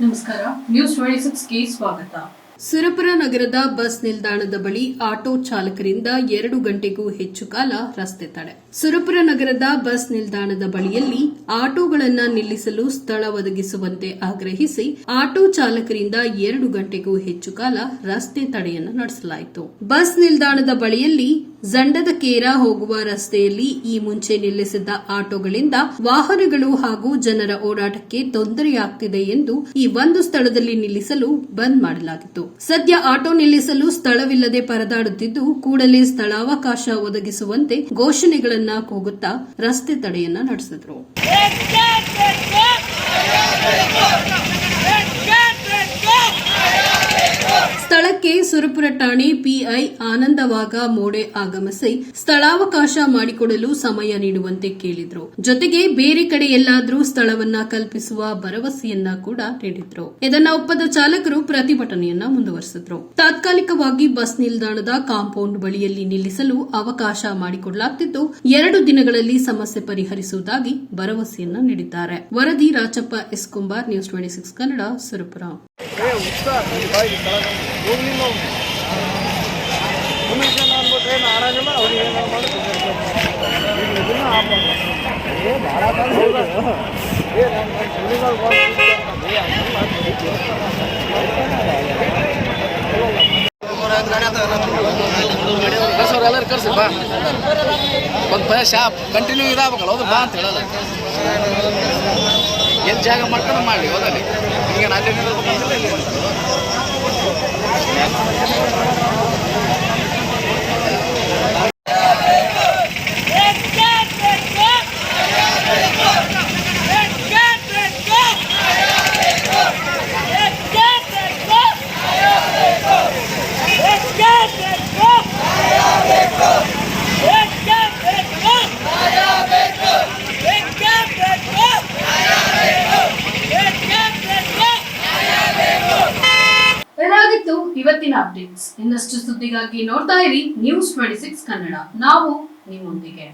ನಮಸ್ಕಾರ, ನ್ಯೂಸ್ 26ಗೆ ಸ್ವಾಗತ. ಸುರಪುರ ನಗರದ ಬಸ್ ನಿಲ್ದಾಣದ ಬಳಿ ಆಟೋ ಚಾಲಕರಿಂದ 2 ಗಂಟೆಗೂ ಹೆಚ್ಚು ಕಾಲ ರಸ್ತೆ ತಡೆ. ಸುರಪುರ ನಗರದ ಬಸ್ ನಿಲ್ದಾಣದ ಬಳಿಯಲ್ಲಿ ಆಟೋಗಳನ್ನು ನಿಲ್ಲಿಸಲು ಸ್ಥಳ ಒದಗಿಸುವಂತೆ ಆಗ್ರಹಿಸಿ ಆಟೋ ಚಾಲಕರಿಂದ 2 ಗಂಟೆಗೂ ಹೆಚ್ಚು ಕಾಲ ರಸ್ತೆ ತಡೆಯನ್ನು ನಡೆಸಲಾಯಿತು. ಬಸ್ ನಿಲ್ದಾಣದ ಬಳಿಯಲ್ಲಿ ಜಂಡದ ಕೇರ ಹೋಗುವ ರಸ್ತೆಯಲ್ಲಿ ಈ ಮುಂಚೆ ನಿಲ್ಲಿಸಿದ್ದ ಆಟೋಗಳಿಂದ ವಾಹನಗಳು ಹಾಗೂ ಜನರ ಓಡಾಟಕ್ಕೆ ತೊಂದರೆಯಾಗುತ್ತಿದೆ ಎಂದು ಈ ಒಂದು ಸ್ಥಳದಲ್ಲಿ ನಿಲ್ಲಿಸಲು ಬಂದ್ ಮಾಡಲಾಗಿತ್ತು. ಸದ್ಯ ಆಟೋ ನಿಲ್ಲಿಸಲು ಸ್ಥಳವಿಲ್ಲದೆ ಪರದಾಡುತ್ತಿದ್ದು, ಕೂಡಲೇ ಸ್ಥಳಾವಕಾಶ ಒದಗಿಸುವಂತೆ ಘೋಷಣೆಗಳನ್ನ ಕೂಗುತ್ತಾ ರಸ್ತೆ ತಡೆಯನ್ನ ನಡೆಸಿದರು. ಸ್ಥಳಕ್ಕೆ ಸುರಪುರ ಠಾಣೆ ಪಿಐ ಆನಂದವಾಗ ಮೋಡೆ ಆಗಮಿಸಿ ಸ್ಥಳಾವಕಾಶ ಮಾಡಿಕೊಡಲು ಸಮಯ ನೀಡುವಂತೆ ಕೇಳಿದ್ರು. ಜೊತೆಗೆ ಬೇರೆ ಕಡೆ ಎಲ್ಲಾದರೂ ಸ್ಥಳವನ್ನ ಕಲ್ಪಿಸುವ ಭರವಸೆಯನ್ನ ಕೂಡ ನೀಡಿದ್ರು. ಇದನ್ನ ಒಪ್ಪದ ಚಾಲಕರು ಪ್ರತಿಭಟನೆಯನ್ನ ಮುಂದುವರೆಸಿದ್ರು. ತಾತ್ಕಾಲಿಕವಾಗಿ ಬಸ್ ನಿಲ್ದಾಣದ ಕಾಂಪೌಂಡ್ ಬಳಿಯಲ್ಲಿ ನಿಲ್ಲಿಸಲು ಅವಕಾಶ ಮಾಡಿಕೊಡಲಾಗುತ್ತಿದ್ದು, 2 ದಿನಗಳಲ್ಲಿ ಸಮಸ್ಯೆ ಪರಿಹರಿಸುವುದಾಗಿ ಭರವಸೆಯನ್ನ ನೀಡಿದ್ದಾರೆ. ವರದಿ ರಾಚಪ್ಪ ಎಸ್ ಕುಂಬಾರ್, ನ್ಯೂಸ್ 26 ಕನ್ನಡ, ಸುರಪುರ. ಎಲ್ಲರೂ ಕರ್ಸಿ ಬಾ, ಒಂದು ಶಾಪ್ ಕಂಟಿನ್ಯೂ ಇದಾಗಬೇಕಲ್ಲ, ಹೌದು ಬಾ ಅಂತ ಹೇಳಲ್ಲ. ಏನು ಜಾಗ ಮಾಡ್ಕೊಂಡು ಮಾಡಿ ಹೋದಲ್ಲಿ ಈಗ ನಾಲ್ಕು ಇದಾಗಿತ್ತು ಇವತ್ತಿನ ಅಪ್ಡೇಟ್ಸ್. ಇನ್ನಷ್ಟು ಸುದ್ದಿಗಾಗಿ ನೋಡ್ತಾ ಇರಿ ನ್ಯೂಸ್ 26 ಕನ್ನಡ. ನಾವು ನಿಮ್ಮೊಂದಿಗೆ.